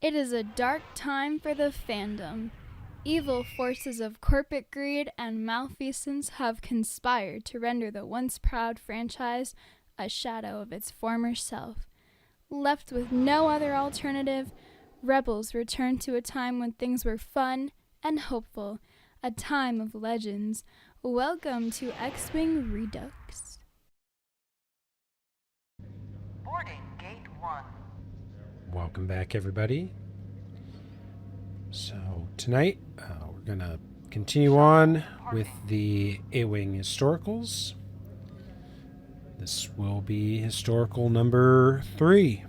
It is a dark time for the fandom. Evil forces of corporate greed and malfeasance have conspired to render the once proud franchise a shadow of its former self. Left with no other alternative, Rebels return to a time when things were fun and hopeful, a time of legends. Welcome to X-Wing Redux. Boarding Gate 1. Welcome back, everybody. So tonight we're going to continue on with the A-Wing historicals. This will be historical number 3.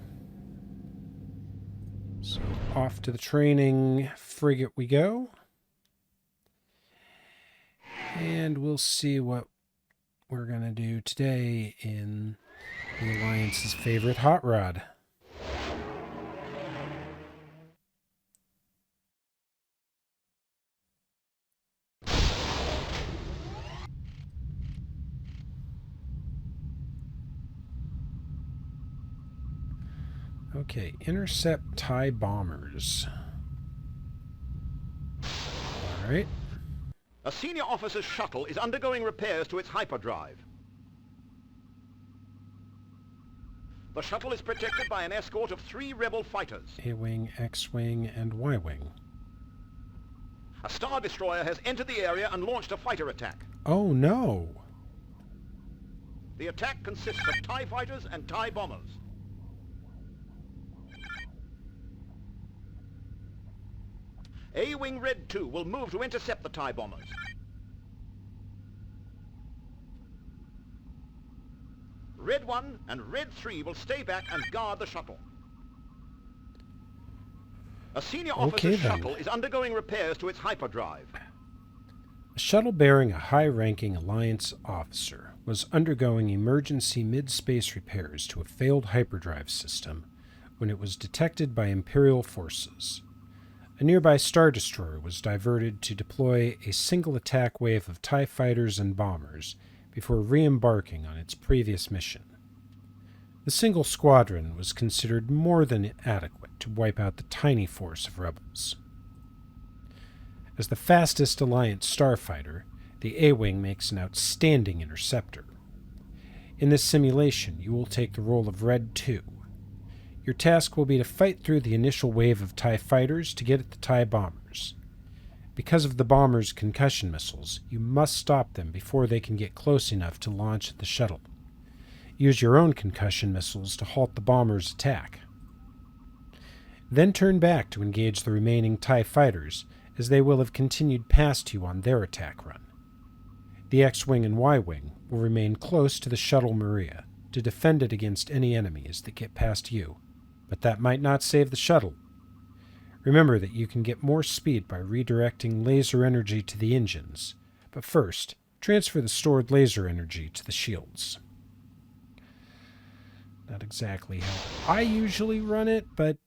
So off to the training frigate we go. And we'll see what we're going to do today in the Alliance's favorite hot rod. Okay, Intercept TIE bombers. Alright. A senior officer's shuttle is undergoing repairs to its hyperdrive. The shuttle is protected by an escort of 3 rebel fighters. A-Wing, X-Wing, and Y-Wing. A Star Destroyer has entered the area and launched a fighter attack. Oh no! The attack consists of TIE fighters and TIE bombers. A-Wing Red 2 will move to intercept the TIE bombers. Red 1 and Red 3 will stay back and guard the shuttle. A senior officer's shuttle is undergoing repairs to its hyperdrive. A shuttle bearing a high-ranking Alliance officer was undergoing emergency mid-space repairs to a failed hyperdrive system when it was detected by Imperial forces. A nearby Star Destroyer was diverted to deploy a single attack wave of TIE fighters and bombers before re-embarking on its previous mission. The single squadron was considered more than adequate to wipe out the tiny force of rebels. As the fastest Alliance starfighter, the A-Wing makes an outstanding interceptor. In this simulation, you will take the role of Red 2. Your task will be to fight through the initial wave of TIE fighters to get at the TIE bombers. Because of the bombers' concussion missiles, you must stop them before they can get close enough to launch at the shuttle. Use your own concussion missiles to halt the bombers' attack. Then turn back to engage the remaining TIE fighters, as they will have continued past you on their attack run. The X-Wing and Y-Wing will remain close to the shuttle Maria to defend it against any enemies that get past you. But that might not save the shuttle. Remember that you can get more speed by redirecting laser energy to the engines, but first, transfer the stored laser energy to the shields. Not exactly how I usually run it, but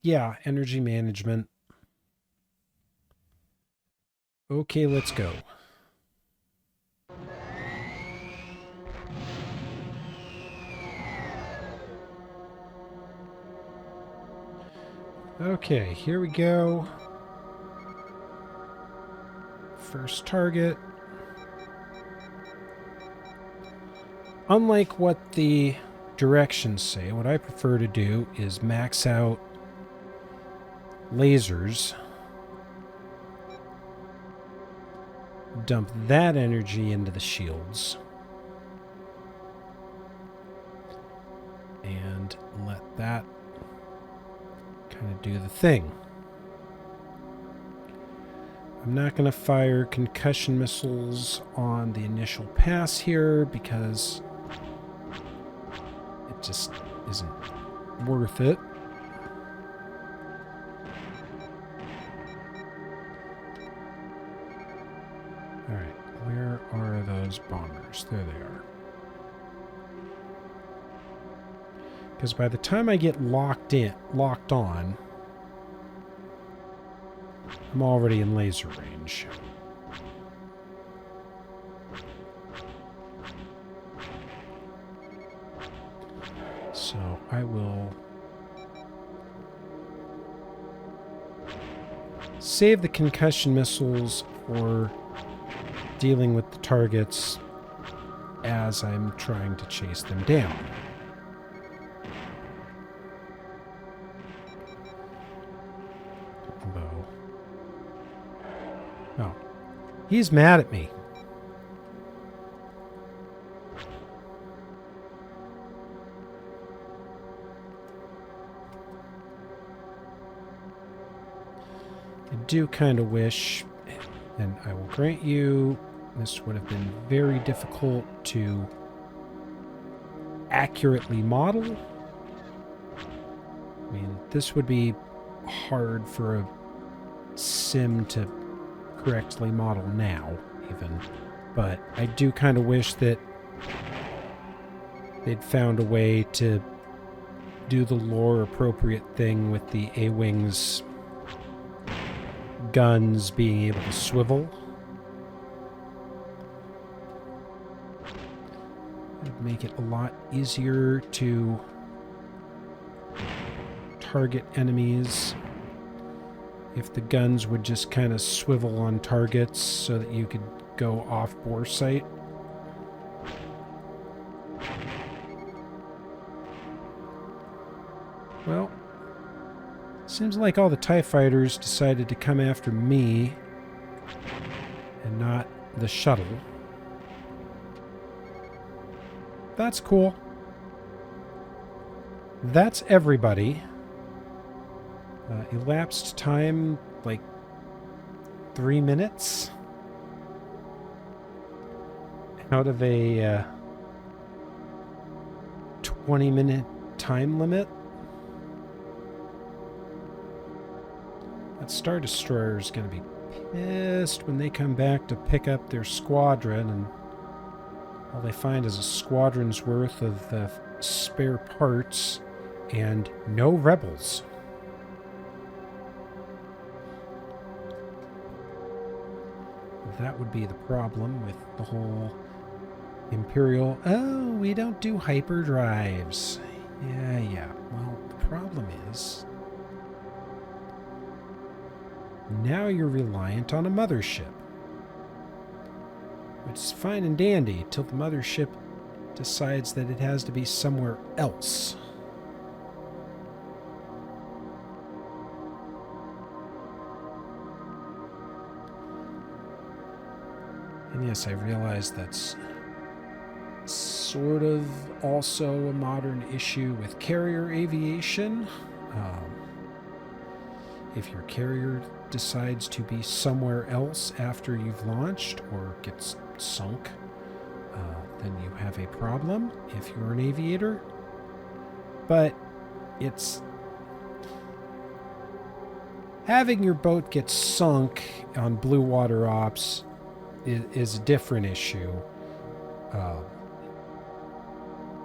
yeah, energy management. Okay, let's go. Okay, here we go. First target. Unlike what the directions say, what I prefer to do is max out lasers. Dump that energy into the shields. And let that kind of do the thing. I'm not going to fire concussion missiles on the initial pass here because it just isn't worth it. Alright, where are those bombers? There they are. Because by the time I get locked on, I'm already in laser range. So I will save the concussion missiles for dealing with the targets as I'm trying to chase them down. Bow. Oh. He's mad at me. I do kind of wish, and I will grant you, this would have been very difficult to accurately model. I mean, this would be hard for a sim to correctly model now, even. But I do kind of wish that they'd found a way to do the lore-appropriate thing with the A-Wings guns being able to swivel. It would make it a lot easier to target enemies if the guns would just kind of swivel on targets so that you could go off bore sight. Well, seems like all the TIE fighters decided to come after me and not the shuttle. That's cool. That's everybody. Elapsed time, like 3 minutes out of a 20-minute time limit. That Star Destroyer is going to be pissed when they come back to pick up their squadron and all they find is a squadron's worth of spare parts and no rebels. That would be the problem with the whole Imperial, oh, we don't do hyperdrives. Yeah. Well, the problem is now you're reliant on a mothership. Which is fine and dandy till the mothership decides that it has to be somewhere else. And yes, I realize that's sort of also a modern issue with carrier aviation. If your carrier decides to be somewhere else after you've launched or gets sunk, then you have a problem if you're an aviator. But it's having your boat get sunk on blue water ops is a different issue.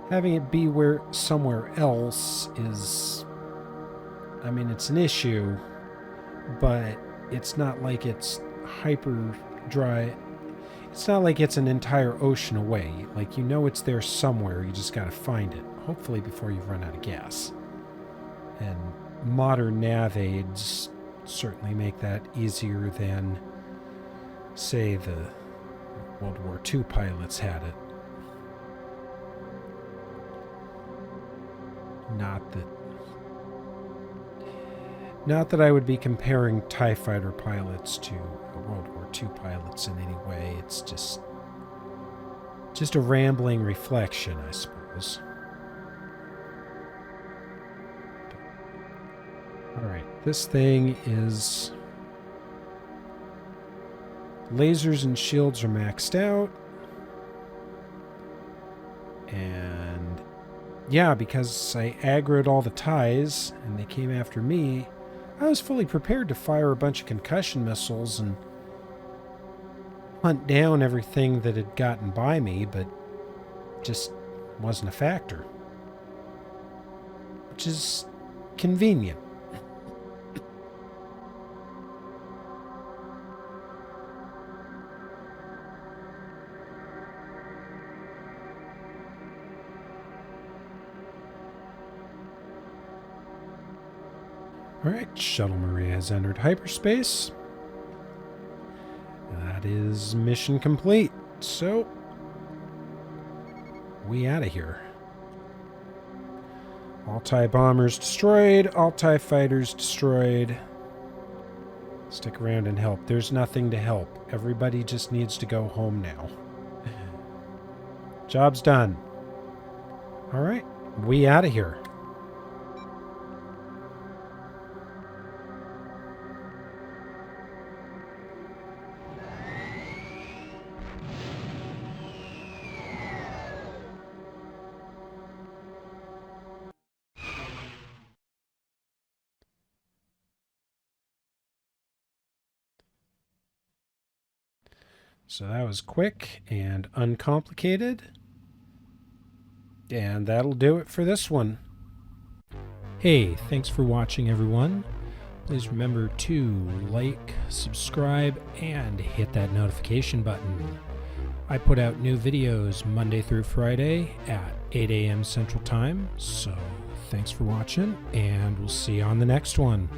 Having it be somewhere else is, I mean, it's an issue, but it's not like it's hyper dry. It's not like it's an entire ocean away. Like, you know it's there somewhere, you just gotta find it, hopefully before you run out of gas. And modern nav aids certainly make that easier than, say, the World War II pilots had it. Not that I would be comparing TIE fighter pilots to World War II pilots in any way. It's just a rambling reflection, I suppose. Alright, this thing is... lasers and shields are maxed out. And yeah, because I aggroed all the TIEs and they came after me, I was fully prepared to fire a bunch of concussion missiles and hunt down everything that had gotten by me, but just wasn't a factor. Which is convenient. Alright, Shuttle Maria has entered hyperspace. That is mission complete. So, we out of here. All TIE bombers destroyed, all TIE fighters destroyed. Stick around and help. There's nothing to help. Everybody just needs to go home now. Job's done. Alright, we out of here. So that was quick and uncomplicated. And that'll do it for this one. Hey, thanks for watching, everyone. Please remember to like, subscribe, and hit that notification button. I put out new videos Monday through Friday at 8 a.m. Central Time. So thanks for watching, and we'll see you on the next one.